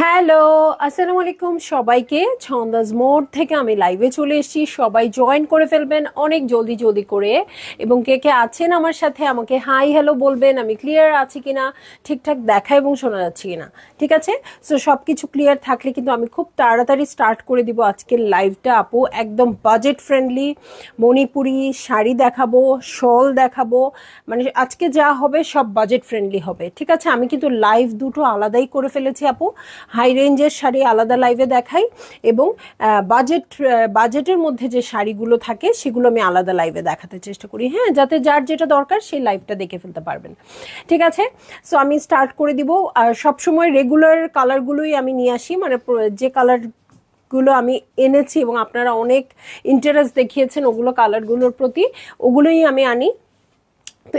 Hello, আসসালামু আলাইকুম সবাইকে। ছন্দাজ মোড থেকে আমি লাইভে চলে এসেছি, সবাই জয়েন করে ফেলবেন অনেক জলদি জলদি করে। এবং কে কে আছেন আমার সাথে আমাকে হাই হ্যালো বলবেন, আমি ক্লিয়ার আছি কিনা, ঠিকঠাক দেখা এবং শোনা যাচ্ছে কিনা। ঠিক আছে, সো সব কিছু ক্লিয়ার থাকলে কিন্তু আমি খুব তাড়াতাড়ি স্টার্ট করে দিব আজকের লাইভটা। আপু একদম বাজেট ফ্রেন্ডলি মণিপুরি শাড়ি দেখাবো, শল দেখাবো, মানে আজকে যা হবে সব বাজেট ফ্রেন্ডলি হবে। ঠিক আছে, আমি কিন্তু লাইভ দুটো আলাদাই করে ফেলেছি আপু। হাই রেঞ্জের শাড়ি আলাদা লাইভে দেখাই এবং বাজেটের মধ্যে যে শাড়িগুলো থাকে সেগুলো আমি আলাদা লাইভে দেখাতে চেষ্টা করি, হ্যাঁ, যাতে যার যেটা দরকার সেই লাইভটা দেখে ফেলতে পারবেন। ঠিক আছে, সো আমি স্টার্ট করে দিব। আর সবসময় রেগুলার কালারগুলোই আমি নিয়ে আসি, মানে যে কালারগুলো আমি এনেছি এবং আপনারা অনেক ইন্টারেস্ট দেখিয়েছেন ওগুলো কালারগুলোর প্রতি, ওগুলোই আমি আনি। তো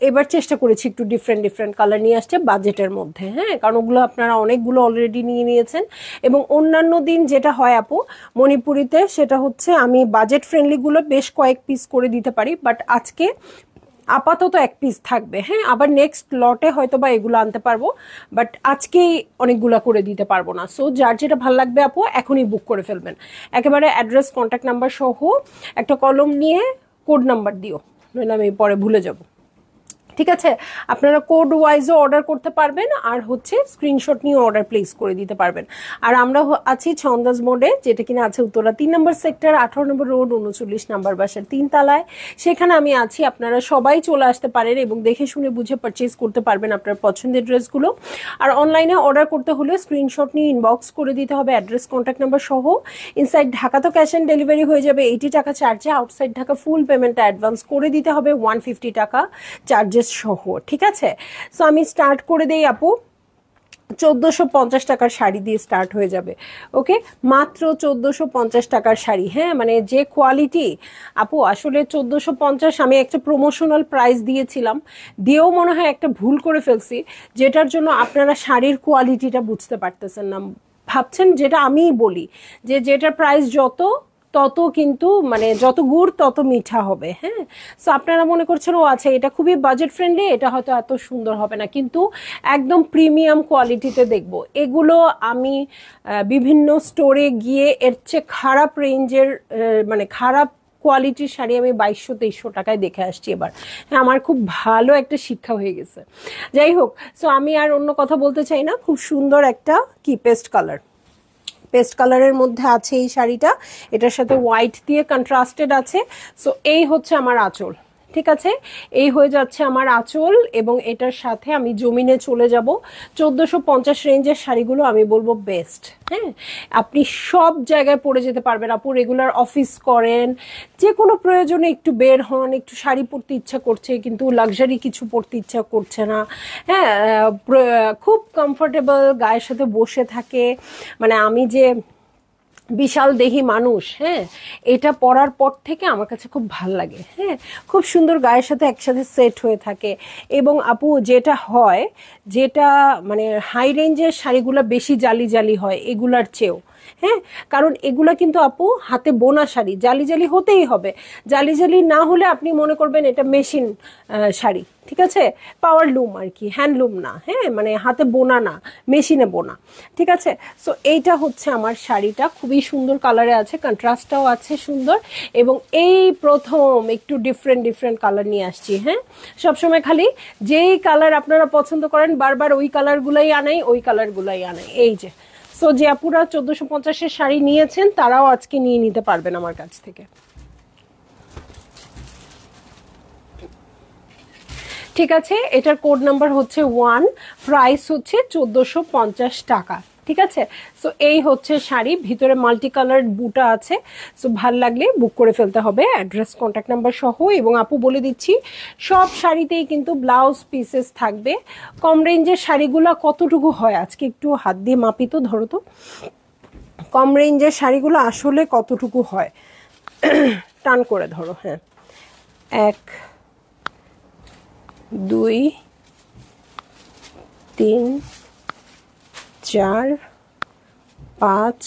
এবার চেষ্টা করেছি একটু ডিফারেন্ট ডিফারেন্ট কালার নিয়ে আসছে বাজেটের মধ্যে, হ্যাঁ, কারণ ওগুলো আপনারা অনেকগুলো অলরেডি নিয়ে নিয়েছেন। এবং অন্যান্য দিন যেটা হয় আপু মণিপুরিতে, সেটা হচ্ছে আমি বাজেট ফ্রেন্ডলিগুলো বেশ কয়েক পিস করে দিতে পারি, বাট আজকে আপাতত এক পিস থাকবে, হ্যাঁ, আবার নেক্সট লটে হয়তো বা এগুলো আনতে পারবো, বাট আজকেই অনেকগুলো করে দিতে পারবো না। সো যার যেটা ভালো লাগবে আপু এখনই বুক করে ফেলবেন, একেবারে অ্যাড্রেস কন্ট্যাক্ট নাম্বার সহ একটা কলম নিয়ে কোড নাম্বার দিও, নইলে আমি পরে ভুলে যাব। ঠিক আছে, আপনারা কোড ওয়াইজও অর্ডার করতে পারবেন আর হচ্ছে স্ক্রিনশট নিয়ে অর্ডার প্লেস করে দিতে পারবেন। আর আমরা আছি ছন্দাজ মোডে, যেটা কিনা আছে উত্তরা 3 নম্বর সেক্টর, 18 নম্বর রোড, 39 নম্বর বাসার 3 তলায়। সেখানে আমি আছি, আপনারা সবাই চলে আসতে পারেন এবং দেখে শুনে বুঝে পারচেজ করতে পারবেন আপনার পছন্দের ড্রেসগুলো। আর অনলাইনে অর্ডার করতে হলে স্ক্রিনশট নিয়ে ইনবক্স করে দিতে হবে অ্যাড্রেস কন্ট্যাক্ট নাম্বার সহ। ইনসাইড ঢাকা তো ক্যাশ অন ডেলিভারি হয়ে যাবে 80 টাকা চার্জে, আউটসাইড ঢাকা ফুল পেমেন্টটা অ্যাডভান্স করে দিতে হবে 150 টাকা চার্জেস সহ। ঠিক আছে, সো আমি স্টার্ট করে দেই আপু। 1450 টাকার শাড়ি দিয়ে স্টার্ট হয়ে যাবে। ওকে, মাত্র 1450 টাকার শাড়ি, হ্যাঁ, মানে যে কোয়ালিটি আপু, আসলে 1450 আমি একটা প্রমোশনাল প্রাইস দিয়েছিলাম, দিয়েও মনে হয় একটা ভুল করে ফেলছি, যেটার জন্য আপনারা শাড়ির কোয়ালিটিটা বুঝতে পারতেছেন না। ভাবছেন যেটা আমিই বলি, যে যেটার প্রাইস যত তত কিন্তু মানে যত গুড় তত মিঠা হবে, হ্যাঁ। সো আপনারা মনে করছেন ও আচ্ছা এটা খুবই বাজেট ফ্রেন্ডলি, এটা হয়তো এত সুন্দর হবে না, কিন্তু একদম প্রিমিয়াম কোয়ালিটিতে দেখব এগুলো। আমি বিভিন্ন স্টোরে গিয়ে এর চেয়ে খারাপ রেঞ্জের মানে খারাপ কোয়ালিটির শাড়ি আমি 2200-2300 টাকায় দেখে আসছি এবার, হ্যাঁ, আমার খুব ভালো একটা শিক্ষা হয়ে গেছে। যাই হোক, সো আমি আর অন্য কথা বলতে চাই না। খুব সুন্দর একটা কি পেস্ট কালারের মধ্যে আছে এই শাড়িটা, এটার সাথে হোয়াইট দিয়ে কন্ট্রাস্টেড আছে। সো এই হচ্ছে আমার আঁচল, ঠিক আছে, এই হয়ে যাচ্ছে আমার আঁচল এবং এটার সাথে আমি জমিনে চলে যাব। 1450 রেঞ্জের শাড়িগুলো আমি বলবো বেস্ট, হ্যাঁ, আপনি সব জায়গায় পরে যেতে পারবেন আপু। রেগুলার অফিস করেন, যে কোনো প্রয়োজনে একটু বের হন, একটু শাড়ি পরতে ইচ্ছা করছে কিন্তু লাক্সারি কিছু পরতে ইচ্ছা করছে না, হ্যাঁ, খুব কমফোর্টেবল গায়ের সাথে বসে থাকে। মানে আমি যে বিশাল দেহি মানুষ, হ্যাঁ, এটা পরার পর থেকে আমার কাছে খুব ভাল লাগে, হ্যাঁ, খুব সুন্দর গায়ের সাথে একসাথে সেট হয়ে থাকে। এবং আপু যেটা হয়, যেটা মানে হাই রেঞ্জের শাড়িগুলো বেশি জালি জালি হয় এগুলার চেয়েও, হ্যাঁ, কারণ এগুলা কিন্তু আপু হাতে বোনা শাড়ি, জালি জালি হতেই হবে। জালি জালি না হলে আপনি মনে করবেন এটা মেশিন শাড়ি, ঠিক আছে, পাওয়ার লুম আর কি, হ্যান্ডলুম না, হ্যাঁ, মানে হাতে বোনা না, মেশিনে বোনা। ঠিক আছে, সো এইটা হচ্ছে আমার শাড়িটা, খুবই সুন্দর কালারে আছে, কন্ট্রাস্টটাও আছে সুন্দর। এবং এই প্রথম একটু ডিফারেন্ট ডিফারেন্ট কালার নিয়ে আসছি, হ্যাঁ, সবসময় খালি যেই কালার আপনারা পছন্দ করেন বারবার ওই কালারগুলাই আনাই। এই যে, সো যে আপুরা 1450-এর শাড়ি নিয়েছেন তারাও আজকে নিয়ে নিতে পারবেন আমার কাছ থেকে। ঠিক আছে, এটার কোড নাম্বার হচ্ছে 1, প্রাইস হচ্ছে 1450 টাকা। ঠিক আছে, সো এই হচ্ছে শাড়ি, ভিতরে মাল্টি কালার বুটা আছে। সো ভাল লাগলে বুক করে ফেলতে হবে অ্যাড্রেস কন্ট্যাক্ট নাম্বার সহ। এবং আপু বলে দিচ্ছি সব শাড়িতেই কিন্তু ব্লাউজ পিসেস থাকবে। কম রেঞ্জের শাড়িগুলো কতটুকু হয় আজকে একটু হাত দিয়ে মাপি তো, ধরো তো, কম রেঞ্জের শাড়িগুলো আসলে কতটুকু হয়, টান করে ধরো, হ্যাঁ, 1 2 3 4 5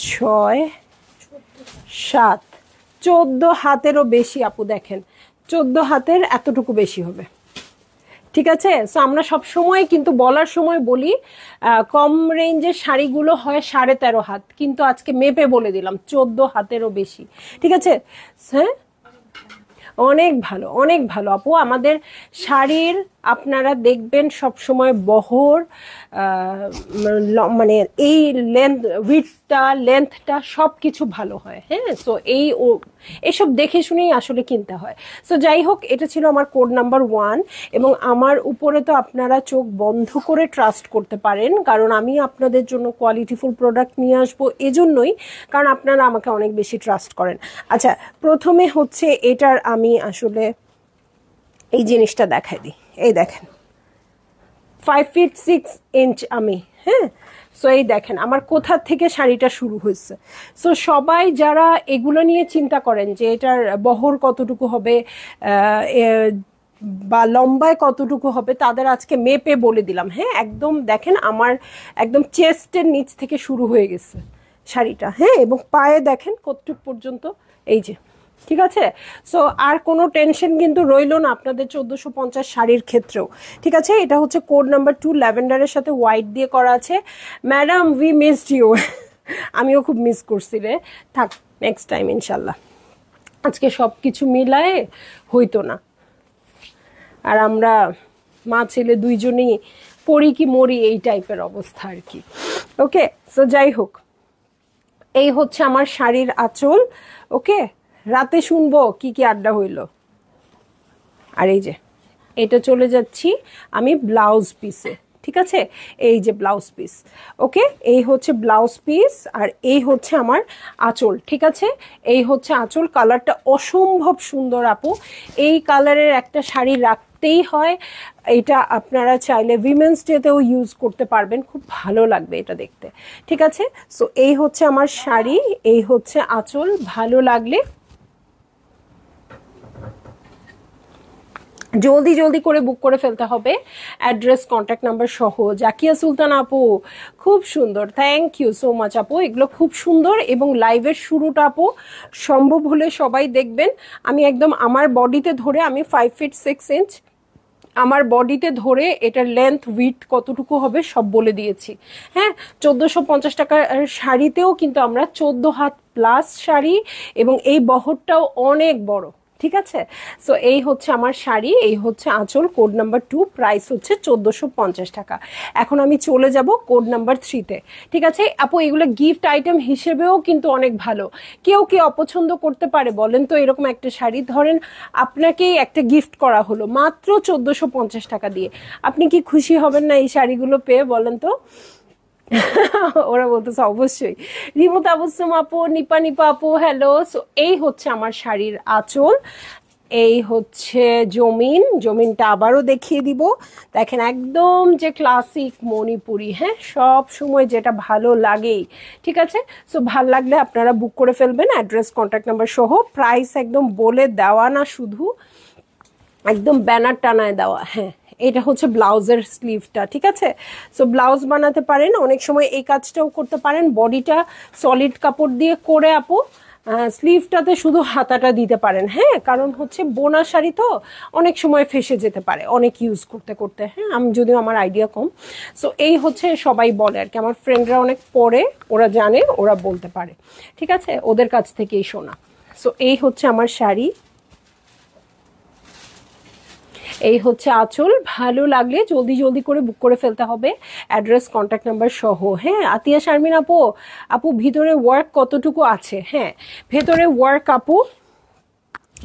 6 7 14 হাতেরও বেশি আপু, দেখেন 14 হাতের এতটুকু বেশি হবে। ঠিক আছে, সো আমরা সব সময় কিন্তু বলার সময় বলি কম রেঞ্জের শাড়িগুলো হয় 13.5 হাত, কিন্তু আজকে মেপে বলে দিলাম 14 হাতেরও বেশি। ঠিক আছে, হ্যাঁ অনেক ভালো, অনেক ভালো আপু। আমাদের শাড়ির আপনারা দেখবেন সব সময় বহর মানে এই লেন্থটা সব কিছু ভালো হয়। হ্যাঁ, সো এসব দেখে শুনেই আসলে কিনতে হয়। সো যাই হোক, এটা ছিল আমার কোড নাম্বার 1 এবং আমার উপরে তো আপনারা চোখ বন্ধ করে ট্রাস্ট করতে পারেন, কারণ আমি আপনাদের জন্য কোয়ালিটিফুল প্রোডাক্ট নিয়ে আসবো এজন্যই, কারণ আপনারা আমাকে অনেক বেশি ট্রাস্ট করেন। আচ্ছা, প্রথমে হচ্ছে এটার আমি আসলে এই জিনিসটা দেখাই দিই। এই দেখেন 5 ফিট 6 ইঞ্চ আমি, হ্যাঁ। সো এই দেখেন আমার কোথা থেকে শাড়িটা শুরু হয়েছে। সো সবাই যারা এগুলো নিয়ে চিন্তা করেন যে এটার বহর কতটুকু হবে বা লম্বায় কতটুকু হবে, তাদের আজকে মেপে বলে দিলাম। হ্যাঁ, একদম দেখেন আমার একদম চেস্টের নিচ থেকে শুরু হয়ে গেছে শাড়িটা। হ্যাঁ, এবং পায়ে দেখেন কতটুকু পর্যন্ত, এই যে। ঠিক আছে, সো আর কোনো টেনশন কিন্তু রইল না আপনাদের 1450 শাড়ির ক্ষেত্রেও। ঠিক আছে, এটা হচ্ছে কোড নাম্বার 2, ল্যাভেন্ডারের সাথে হোয়াইট দিয়ে করা আছে। Madam we missed you. আমিও খুব মিস করছি রে। থাক, নেক্সট টাইম ইনশাল্লাহ। আজকে সব কিছু মিলায়ে হইতো না, আর আমরা মা ছেলে দুইজনেই পড়ি কি মরি এই টাইপের অবস্থা আর কি। ওকে, সো যাই হোক, এই হচ্ছে আমার শাড়ির আঁচল। ওকে, রাতে শুনবো কি কি আড্ডা হইল। আর এই যে এটা চলে যাচ্ছি আমি ব্লাউজ পিসে। ঠিক আছে, এই যে ব্লাউজ পিস। ওকে, এই হচ্ছে ব্লাউজ পিস আর এই হচ্ছে আমার আঁচল। ঠিক আছে, এই হচ্ছে আঁচল। কালারটা অসম্ভব সুন্দর আপু। এই কালারের একটা শাড়ি রাখতেই হয়। এটা আপনারা চাইলে উইমেন্স ডেতেও ইউজ করতে পারবেন, খুব ভালো লাগবে এটা দেখতে। ঠিক আছে, সো এই হচ্ছে আমার শাড়ি, এই হচ্ছে আঁচল। ভালো লাগলে জলদি জলদি করে বুক করে ফেলতে হবে, অ্যাড্রেস কন্ট্যাক্ট নাম্বার সহ। জাকিয়া সুলতান আপু খুব সুন্দর, থ্যাংক ইউ সো মাচ আপু, এগুলো খুব সুন্দর। এবং লাইভের শুরুটা আপু সম্ভব হলে সবাই দেখবেন। আমি একদম আমার বডিতে ধরে, আমি 5 ফিট 6 ইঞ্চ, আমার বডিতে ধরে এটার লেন্থ উইথ কতটুকু হবে সব বলে দিয়েছি। হ্যাঁ, 1450 টাকার শাড়িতেও কিন্তু আমরা 14 হাত প্লাস শাড়ি, এবং এই বহরটাও অনেক বড়। ঠিক আছে, সো এই হচ্ছে আমার শাড়ি, এই হচ্ছে আঁচল। কোড নাম্বার 2, প্রাইস হচ্ছে 1450 টাকা। এখন আমি চলে যাব কোড নাম্বার 3-তে। ঠিক আছে আপু, এগুলো গিফট আইটেম হিসেবেও কিন্তু অনেক ভালো। কেউ কি অপছন্দ করতে পারে বলেন তো? এরকম একটা শাড়ি ধরেন আপনাকেই একটা গিফট করা হলো মাত্র 1450 টাকা দিয়ে, আপনি কি খুশি হবেন না এই শাড়িগুলো পেয়ে বলেন তো? ওরা বলতেছে অবশ্যই। রিমুত আবুসুম আপু, নিপা নিপা আপু হ্যালো। সো এই হচ্ছে আমার শাড়ির আঁচল, এই হচ্ছে জমিনটা আবারও দেখিয়ে দিব। দেখেন একদম যে ক্লাসিক মণিপুরি, হ্যাঁ, সব সময় যেটা ভালো লাগেই। ঠিক আছে, সো ভাল লাগলে আপনারা বুক করে ফেলবেন, অ্যাড্রেস কন্ট্যাক্ট নাম্বার সহ। প্রাইস একদম বলে দেওয়া না, শুধু একদম ব্যানার টানায় দেওয়া। হ্যাঁ, এটা হচ্ছে ব্লাউজের স্লিভটা। ঠিক আছে, সো ব্লাউজ বানাতে পারেন, অনেক সময় এই কাজটাও করতে পারেন। বডিটা সলিড কাপড় দিয়ে করে আপু স্লিভটাতে শুধু হাতাটা দিতে পারেন। হ্যাঁ, কারণ হচ্ছে বোনা শাড়ি তো অনেক সময় ফেসে যেতে পারে অনেক ইউজ করতে করতে। হ্যাঁ, আমি যদিও আমার আইডিয়া কম। সো এই হচ্ছে সবাই বলে আর কি, আমার ফ্রেন্ডরা অনেক পরে, ওরা জানে, ওরা বলতে পারে। ঠিক আছে, ওদের কাছ থেকেই শোনা। সো এই হচ্ছে আমার শাড়ি, এই হচ্ছে আঁচল। ভালো লাগলে জলদি জলদি করে বুক করে ফেলতে হবে, অ্যাড্রেস কন্ট্যাক্ট নাম্বার সহ। হ্যাঁ, আতিয়া শারমিন আপু ভিতরে ওয়ার্ক কতটুকু আছে? হ্যাঁ, ভেতরে ওয়ার্ক আপু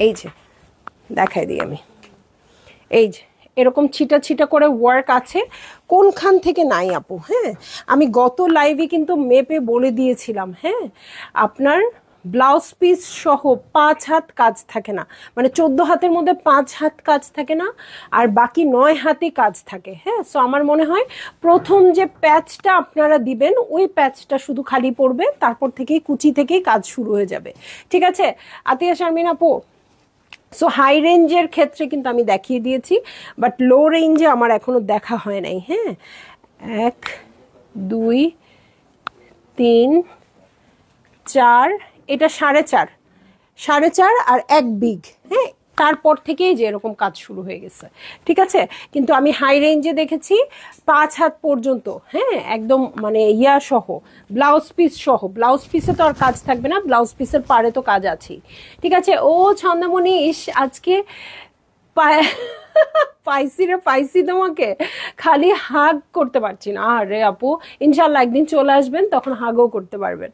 এই যে দেখাই দিই আমি, এই যে এরকম ছিটা ছিটা করে ওয়ার্ক আছে। কোনখান থেকে নাই আপু? হ্যাঁ, আমি গত লাইভে কিন্তু মেপে বলে দিয়েছিলাম। হ্যাঁ, আপনার ব্লাউজ পিস সহ 5 হাত কাজ থাকে না, মানে 14 হাতের মধ্যে 5 হাত কাজ থাকে না, আর বাকি 9 হাতে কাজ থাকে। হ্যাঁ, সো আমার মনে হয় প্রথম যে প্যাচটা আপনারা দিবেন ওই প্যাচটা শুধু খালি পড়বে, তারপর থেকেই কুচি থেকেই কাজ শুরু হয়ে যাবে। ঠিক আছে আতিয়া শারমিন আপু, সো হাই রেঞ্জের ক্ষেত্রে কিন্তু আমি দেখিয়ে দিয়েছি, বাট লো রেঞ্জে আমার এখনো দেখা হয় নাই। হ্যাঁ, 1 2 3 4, এটা 4.5, 4.5 আর 1 বিগ। হ্যাঁ, তারপর থেকেই যে এরকম কাজ শুরু হয়ে গেছে, ঠিক আছে। কিন্তু আমি হাই রেঞ্জে দেখেছি 5 হাত পর্যন্ত। হ্যাঁ, একদম মানে ইয়া সহ, ব্লাউজ পিস সহ। ব্লাউজ পিসে তো আর কাজ থাকবে না, ব্লাউজ পিসের পারে তো কাজ আছেই, ঠিক আছে। ও ছন্দমণি, ইস আজকে পাইছি রে পাইছি তোমাকে, খালি হাগ করতে পারছি না। আরে আপু, ইনশাল্লাহ একদিন চলে আসবেন, তখন হাগও করতে পারবেন।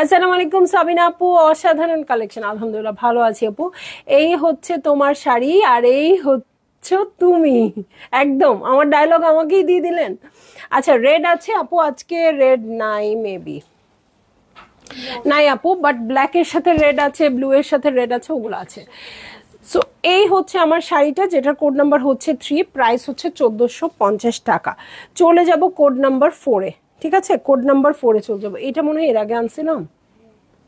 আসসালামু আলাইকুম সাবিনা আপু, অসাধারণ কালেকশন। আলহামদুলিল্লাহ ভালো আছি আপু। এই হচ্ছে তোমার শাড়ি আর এই হচ্ছে তুমি, একদম আমার ডায়লগ আমাকেই দিয়ে দিলেন। আচ্ছা, রেড আছে আপু? আজকে রেড নাই মেবি, নাই আপু, বাট ব্ল্যাকের সাথে রেড আছে, ব্লু এর সাথে রেড আছে, ওগুলো আছে। সো এই হচ্ছে আমার শাড়িটা, যেটার কোড নাম্বার হচ্ছে 3, প্রাইস হচ্ছে 1450 টাকা। চলে যাব কোড নাম্বার 4-এ, ঠিক আছে। কোড নাম্বার 4-এ চলে যাবো। এটা মনে হয় এর আগে আনছিলাম,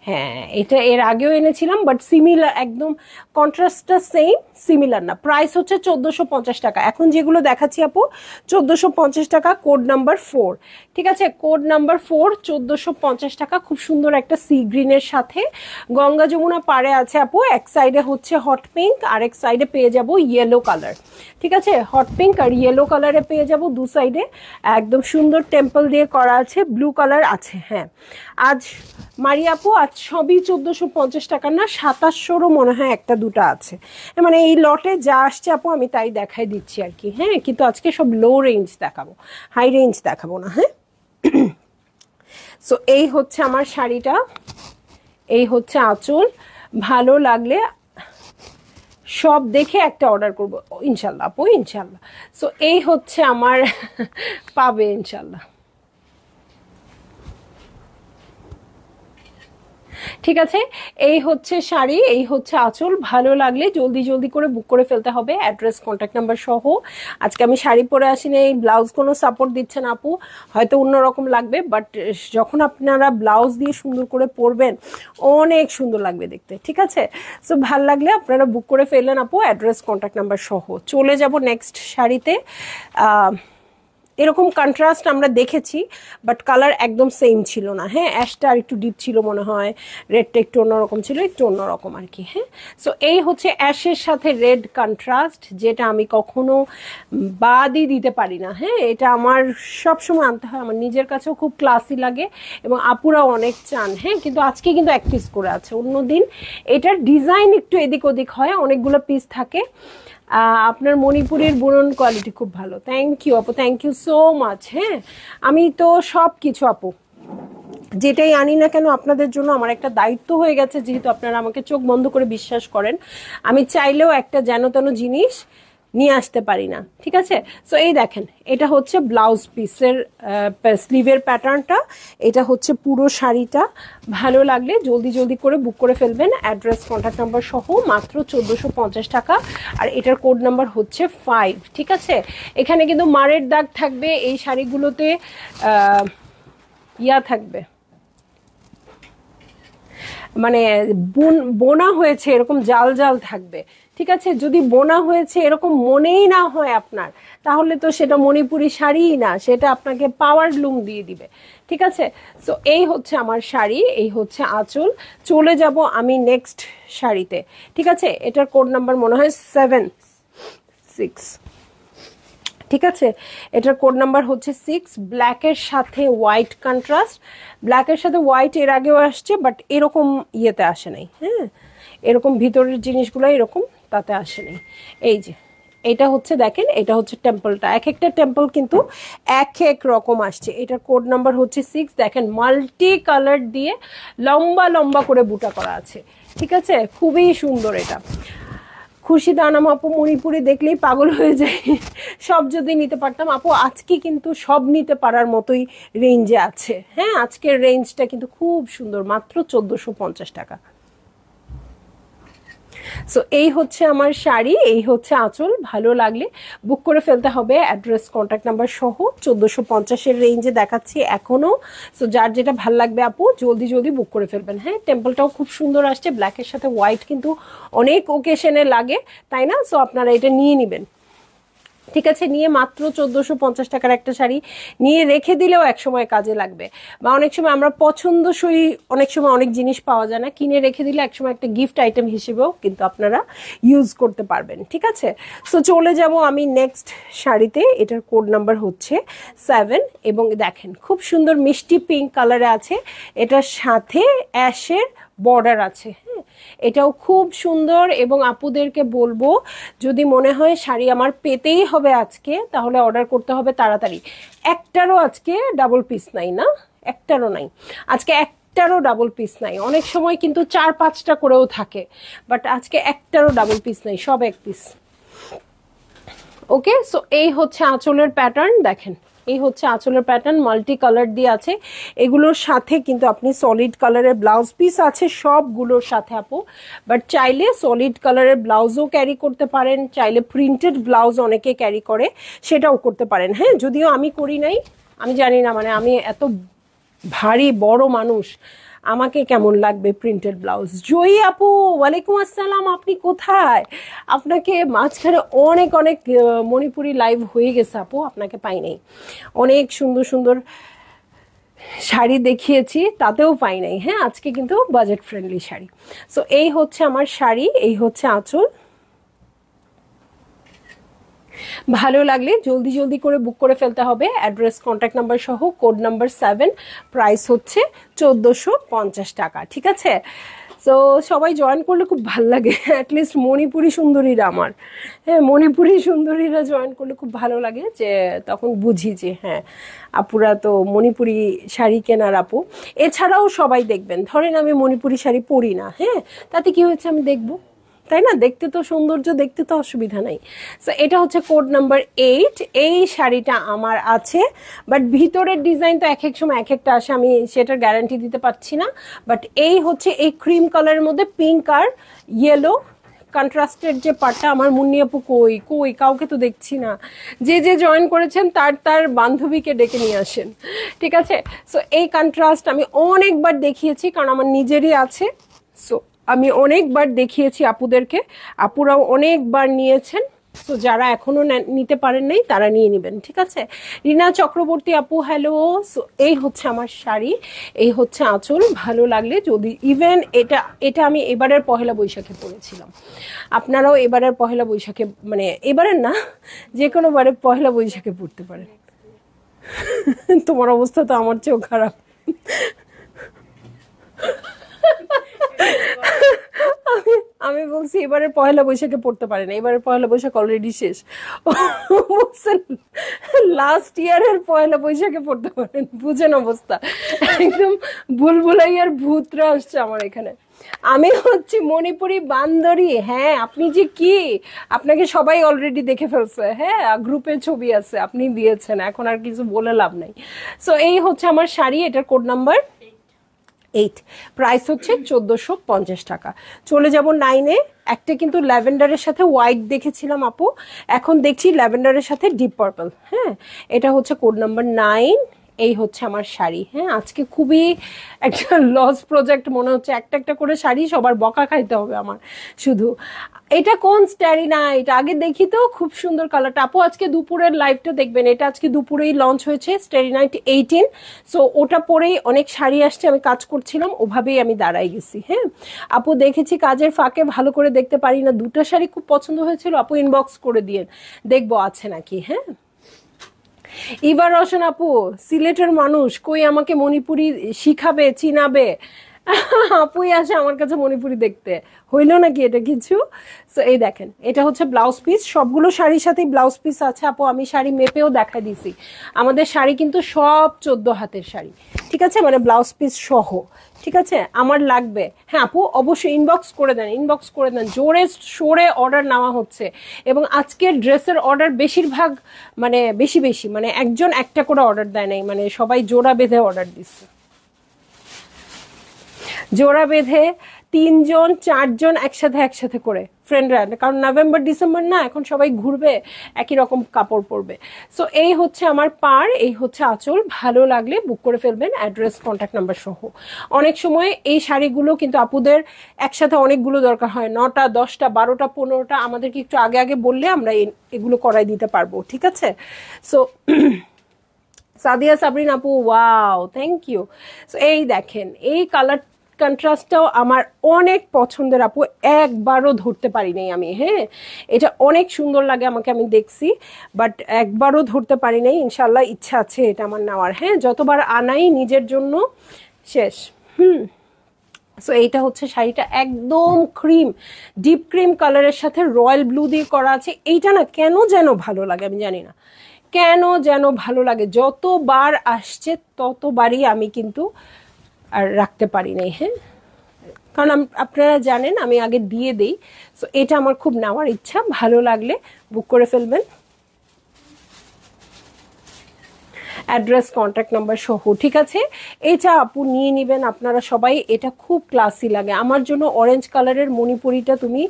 হ্যাঁ এটা এর আগেও এনেছিলাম, বাট সিমিলার, একদম কন্ট্রাস্টটা সেম, সিমিলার না। প্রাইস হচ্ছে 1450 টাকা। এখন যেগুলো দেখাচ্ছি আপু 1450 টাকা, কোড নাম্বার 4, ঠিক আছে। কোড নাম্বার 4, 1450 টাকা। খুব সুন্দর একটা সি গ্রিনের সাথে গঙ্গা যমুনা পাড়ে আছে আপু। এক সাইডে হচ্ছে হট পিঙ্ক, আর এক সাইডে পেয়ে যাব ইয়েলো কালার, ঠিক আছে। হট পিঙ্ক আর ইয়েলো কালারে পেয়ে যাব দু সাইডে। একদম সুন্দর টেম্পল দিয়ে করা আছে, ব্লু কালার আছে। হ্যাঁ, আজ মারিয়া আপু, আজ সবই 1450 টাকা না, 2700-ও মনে হয় একটা দুটা আছে। মানে এই লটে যা আসছে আপু আমি তাই দেখাই দিচ্ছি আর কি। হ্যাঁ, কিন্তু আজকে সব লো রেঞ্জ দেখাবো, হাই রেঞ্জ দেখাবো না। হ্যাঁ, সো এই হচ্ছে আমার শাড়িটা, এই হচ্ছে আঁচল। ভালো লাগলে সব দেখে একটা অর্ডার করবো ইনশাল্লাহ আপু, ইনশাল্লাহ। সো এই হচ্ছে আমার পাবে ইনশাল্লাহ, ঠিক আছে। এই হচ্ছে শাড়ি, এই হচ্ছে আঁচল। ভালো লাগলে জলদি জলদি করে বুক করে ফেলতে হবে, অ্যাড্রেস কন্ট্যাক্ট নাম্বার সহ। আজকে আমি শাড়ি পরে আসিনি, এই ব্লাউজ কোনো সাপোর্ট দিচ্ছে না আপু, হয়তো অন্যরকম লাগবে, বাট যখন আপনারা ব্লাউজ দিয়ে সুন্দর করে পরবেন অনেক সুন্দর লাগবে দেখতে, ঠিক আছে। সো ভাল লাগলে আপনারা বুক করে ফেললেন আপু, অ্যাড্রেস কন্ট্যাক্ট নাম্বার সহ। চলে যাব নেক্সট শাড়িতে। এরকম কন্ট্রাস্ট আমরা দেখেছি, বাট কালার একদম সেম ছিল না। হ্যাঁ, অ্যাশটা আর একটু ডিপ ছিল মনে হয়, রেডটা একটু অন্যরকম ছিল, একটু অন্যরকম আর কি। হ্যাঁ, সো এই হচ্ছে অ্যাশের সাথে রেড কন্ট্রাস্ট, যেটা আমি কখনো বাদই দিতে পারি না। হ্যাঁ, এটা আমার সবসময় আনতে হয়, আমার নিজের কাছেও খুব ক্লাসি লাগে এবং আপুরাও অনেক চান। হ্যাঁ, কিন্তু আজকে কিন্তু এক পিস করে আছে, অন্যদিন এটার ডিজাইন একটু এদিক ওদিক হয়, অনেকগুলো পিস থাকে। আপনার মণিপুরের বুনন কোয়ালিটি খুব ভালো, থ্যাংক ইউ আপু, থ্যাংক ইউ সো মাচ। হ্যাঁ, আমি তো সব কিছু আপু যেটাই আনি না কেন আপনাদের জন্য আমার একটা দায়িত্ব হয়ে গেছে, যেহেতু আপনারা আমাকে চোখ বন্ধ করে বিশ্বাস করেন, আমি চাইলেও একটা যেন তেন জিনিস নিয়ে আসতে পারি না, ঠিক আছে। সো এই দেখেন, এটা হচ্ছে ব্লাউজ পিসের স্লিভের প্যাটার্নটা, এটা হচ্ছে পুরো শাড়িটা। ভালো লাগলে জলদি জলদি করে বুক করে ফেলবেন, অ্যাড্রেস কন্ট্যাক্ট নাম্বার সহ, মাত্র 1450 টাকা। আর এটার কোড নাম্বার হচ্ছে 5, ঠিক আছে। এখানে কিন্তু মারের দাগ থাকবে, এই শাড়িগুলোতে ইয়া থাকবে, মানে বোনা হয়েছে এরকম জাল জাল থাকবে, ঠিক আছে। যদি বোনা হয়েছে এরকম মনেই না হয় আপনার, তাহলে তো সেটা মণিপুরি শাড়িই না, সেটা আপনাকে পাওয়ার লুম দিয়ে দিবে, ঠিক আছে। সো এই হচ্ছে আমার শাড়ি, এই হচ্ছে আঁচল। চলে যাব আমি নেক্সট শাড়িতে, ঠিক আছে। এটার কোড নাম্বার মনে হয় 7-6, ঠিক আছে। এটার কোড নাম্বার হচ্ছে 6, ব্ল্যাকের সাথে হোয়াইট কন্ট্রাস্ট। ব্ল্যাকের সাথে হোয়াইট এর আগেও আসছে, বাট এরকম ইয়েতে আসে নাই। হ্যাঁ, এরকম ভিতরের জিনিসগুলো এরকম তাতে আসে নাই। এই যে এটা হচ্ছে, দেখেন এটা হচ্ছে টেম্পলটা, এক একটা টেম্পল কিন্তু এক এক রকম আসছে। এটার কোড নাম্বার হচ্ছে 6, দেখেন মাল্টি কালার দিয়ে লম্বা লম্বা করে বুটা করা আছে, ঠিক আছে। খুবই সুন্দর এটা। খুশিদা আনাম আপু, মণিপুরি দেখলেই পাগল হয়ে যায়, সব যদি নিতে পারতাম আপু। আজকে কিন্তু সব নিতে পারার মতোই রেঞ্জে আছে। হ্যাঁ, আজকের রেঞ্জটা কিন্তু খুব সুন্দর, মাত্র 1450 টাকা। সো এই হচ্ছে আমার শাড়ি, এই হচ্ছে আঁচল। ভালো লাগলে বুক করে ফেলতে হবে, অ্যাড্রেস কন্ট্যাক্ট নাম্বার সহ। 1450-এর রেঞ্জে দেখাচ্ছি এখনো। সো যার যেটা ভাল লাগবে আপু জলদি জলদি বুক করে ফেলবেন। হ্যাঁ, টেম্পলটাও খুব সুন্দর আসছে, ব্ল্যাকের সাথে হোয়াইট কিন্তু অনেক ওকেশনে লাগে, তাই না। সো আপনারা এটা নিয়ে নেবেন। ঠিক আছে, নিয়ে মাত্র 1450 টাকার একটা শাড়ি নিয়ে রেখে দিলেও একসময় কাজে লাগবে। বা অনেক সময় আমরা পছন্দসই অনেক সময় অনেক জিনিস পাওয়া যায় না, কিনে রেখে দিলে একসময় একটা গিফট আইটেম হিসেবেও কিন্তু আপনারা ইউজ করতে পারবেন। ঠিক আছে, সো চলে যাব আমি নেক্সট শাড়িতে। এটার কোড নাম্বার হচ্ছে 7 এবং দেখেন খুব সুন্দর মিষ্টি পিঙ্ক কালারে আছে, এটার সাথে অ্যাশের বর্ডার আছে। হ্যাঁ, এটাও খুব সুন্দর এবং আপুদেরকে বলবো যদি মনে হয় শাড়ি আমার পেতেই হবে আজকে, তাহলে অর্ডার করতে হবে তাড়াতাড়ি। একটারও আজকে ডাবল পিস নাই, না একটারও নাই আজকে, একটারও ডাবল পিস নাই। অনেক সময় কিন্তু 4-5টা করেও থাকে, বাট আজকে একটারও ডাবল পিস নাই, সব এক পিস। ওকে, সো এই হচ্ছে আঁচলের প্যাটার্ন, দেখেন এই হচ্ছে আঁচলের প্যাটার্ন, মাল্টি কালার দিয়ে আছে। এগুলোর সাথে কিন্তু আপনি সলিড কালারের ব্লাউজ পিস আছে সবগুলোর সাথে আপু, বাট চাইলে সলিড কালারের ব্লাউজও ক্যারি করতে পারেন, চাইলে প্রিন্টেড ব্লাউজ অনেকে ক্যারি করে সেটাও করতে পারেন। হ্যাঁ, যদিও আমি করি নাই, আমি জানি না, মানে আমি এত ভারী বড় মানুষ, আমাকে কেমন লাগবে প্রিন্টেড ব্লাউজ। জয়ী আপু ওয়ালাইকুম আসসালাম, আপনি কোথায়? আপনাকে মাঝখানে অনেক অনেক মণিপুরি লাইভ হয়ে গেছে আপু, আপনাকে পাই নাই। অনেক সুন্দর সুন্দর শাড়ি দেখিয়েছি, তাতেও পাই নাই। হ্যাঁ, আজকে কিন্তু বাজেট ফ্রেন্ডলি শাড়ি। সো এই হচ্ছে আমার শাড়ি, এই হচ্ছে আঁচল। ভালো লাগলে জলদি জলদি করে বুক করে ফেলতে হবে, অ্যাড্রেস কন্ট্যাক্ট নাম্বার সহ, কোড নাম্বার 7, প্রাইস হচ্ছে 1450 টাকা। ঠিক আছে, তো সবাই জয়েন করলে খুব ভালো লাগে, অ্যাটলিস্ট মণিপুরি সুন্দরীরা, আমার হ্যাঁ মণিপুরি সুন্দরীরা জয়েন করলে খুব ভালো লাগে, যে তখন বুঝি যে হ্যাঁ আপুরা তো মণিপুরি শাড়ি কেনার আপু। এছাড়াও সবাই দেখবেন, ধরেন আমি মণিপুরি শাড়ি পরি না, হ্যাঁ তাতে কি হয়েছে আমি দেখবো, তাই না? দেখতে তো সৌন্দর্য, দেখতে তো অসুবিধা নাই। সো এটা হচ্ছে কোড নাম্বার 8। এই শাড়িটা আমার আছে, বাট ভিতরের ডিজাইন তো এক এক সময় এক একটা আসে, আমি সেটার গ্যারান্টি দিতে পারছি না। বাট এই হচ্ছে এই ক্রিম কালারের মধ্যে পিঙ্ক আর ইয়েলো কন্ট্রাস্টের যে পার্টটা, আমার মুন্নি আপু কই কই, কাউকে তো দেখছি না। যে যে জয়েন করেছেন তার তার বান্ধবীকে ডেকে নিয়ে আসেন। ঠিক আছে, সো এই কন্ট্রাস্ট আমি অনেকবার দেখিয়েছি, কারণ আমার নিজেরই আছে। সো আমি অনেকবার দেখিয়েছি আপুদেরকে, আপুরাও অনেকবার নিয়েছেন। সো যারা এখনো নিতে পারেন নাই তারা নিয়ে নেবেন। ঠিক আছে, রিনা চক্রবর্তী আপু হ্যালো। সো এই হচ্ছে আমার শাড়ি, এই হচ্ছে আঁচল। ভালো লাগলে যদি ইভেন এটা এটা আমি এবারের পহেলা বৈশাখে পরেছিলাম, আপনারাও এবারের পহেলা বৈশাখে, মানে এবারের না যে কোনো বারে পহেলা বৈশাখে পড়তে পারেন। তোমার অবস্থা তো আমার চেয়েও খারাপ। আমি বলছি এবারে পয়লা বৈশাখে পড়তে পারে না, এবারে পয়লা বৈশাখ অলরেডি শেষ। লাস্ট ইয়ারের পয়লা বৈশাখে পড়তে পারেন, বুঝেন অবস্থা। একদম ভুলভুলাইয়ার ভূতরা আসছে আমার এখানে। আমি হচ্ছি মণিপুরি বান্দরী। হ্যাঁ, আপনি যে কি, আপনাকে সবাই অলরেডি দেখে ফেলছে। হ্যাঁ, গ্রুপে ছবি আছে, আপনি দিয়েছেন, এখন আর কিছু বলে লাভ নাই। সো এই হচ্ছে আমার শাড়ি, এটার কোড নাম্বার 8, প্রাইস হচ্ছে 1450 টাকা। চলে যাব 9-এ। একটা কিন্তু ল্যাভেন্ডারের সাথে হোয়াইট দেখেছিলাম আপু, এখন দেখছি ল্যাভেন্ডারের সাথে ডিপ পার্পল। হ্যাঁ, এটা হচ্ছে কোড নাম্বার 9। এই হচ্ছে আমার শাড়ি। হ্যাঁ, আজকে খুবই একটা লস প্রজেক্ট মনে হচ্ছে, একটা একটা করে শাড়ি সবার বকা খাইতে হবে আমার শুধু। এটা কোন স্টারি নাইট, আগে দেখি তো, খুব সুন্দর কালারটা আপু। আজকে দুপুরের লাইভটা দেখবেন, এটা আজকে দুপুরেই লঞ্চ হয়েছে, স্টারি নাইট 18। সো ওটা পরেই অনেক শাড়ি আসছে, আমি কাজ করছিলাম, ওভাবেই আমি দাঁড়াই গেছি। হ্যাঁ আপু, দেখেছি কাজের ফাঁকে, ভালো করে দেখতে পারি না, দুটো শাড়ি খুব পছন্দ হয়েছিল আপু, ইনবক্স করে দিয়ে দেখবো আছে নাকি। হ্যাঁ, এবার রোশন আপু সিলেটের মানুষ, কই আমাকে মণিপুরি শিখাবে, চিনাবে? আপুই আসে আমার কাছে মণিপুরি দেখতে, হইল নাকি এটা কিছু? সো এই দেখেন, এটা হচ্ছে ব্লাউজ পিস, সবগুলো শাড়ির সাথে ব্লাউজ পিস আছে আপু। আমি শাড়ি মেপেও দেখা দিছি, আমাদের শাড়ি কিন্তু সব 14 হাতের শাড়ি। ঠিক আছে, মানে ব্লাউজ পিস সহ। ঠিক আছে, আমার লাগবে। হ্যাঁ আপু, অবশ্যই ইনবক্স করে দেন, ইনবক্স করে দেন, জোরে সোরে অর্ডার নেওয়া হচ্ছে। এবং আজকের ড্রেসের অর্ডার বেশিরভাগ, মানে বেশি বেশি, মানে একজন একটা করে অর্ডার দেয় নাই, মানে সবাই জোড়া বেঁধে অর্ডার দিচ্ছে, জোড়া বেঁধে 3 জন 4 জন একসাথে করে ফ্রেন্ডরা, কারণ নভেম্বর ডিসেম্বর না, এখন সবাই ঘুরবে, একই রকম কাপড় পরবে। সো এই হচ্ছে আমার পার, এই হচ্ছে আঁচল। ভালো লাগলে বুক করে ফেলবেন, অ্যাড্রেস কন্ট্যাক্ট নাম্বার সহ। অনেক সময় এই শাড়িগুলো কিন্তু আপুদের একসাথে অনেকগুলো দরকার হয়, 9টা 10টা 12টা 15টা, আমাদেরকে একটু আগে আগে বললে আমরা এগুলো করাই দিতে পারবো, ঠিক আছে? সো সাদিয়া সাবরিন আপু, ওয়াও, থ্যাংক ইউ। সো এই দেখেন, এই কালার কন্ট্রাস্টটাও আমার অনেক পছন্দের আপু, একবারও ধরতে পারি নাই আমি। হ্যাঁ, এটা অনেক সুন্দর লাগে আমাকে, আমি দেখছি, বাট একবারও ধরতে পারি নাই। ইনশাল্লাহ ইচ্ছা আছে এটা আমার নেওয়ার। হ্যাঁ, যতবার আনাই নিজের জন্য শেষ। সো এইটা হচ্ছে শাড়িটা, একদম ক্রিম, ডিপ ক্রিম কালারের সাথে রয়্যাল ব্লু দিয়ে করা আছে। এইটা না কেন যেন ভালো লাগে, আমি জানি না কেন যেন ভালো লাগে। যতবার আসছে ততবারই আমি কিন্তু আর রাখতে পারি নাই। হ্যাঁ, কারণ আপনারা জানেন আমি আগে দিয়ে দেই। সো এটা আমার খুব নেওয়ার ইচ্ছা, ভালো লাগলে বুক করে ফেলবেন, অ্যাড্রেস কন্ট্যাক্ট নাম্বার সহ, ঠিক আছে? এটা আপু নিয়ে নেবেন আপনারা সবাই, এটা খুব ক্লাসি লাগে। আমার জন্য অরেঞ্জ কালারের মণিপুরিটা তুমি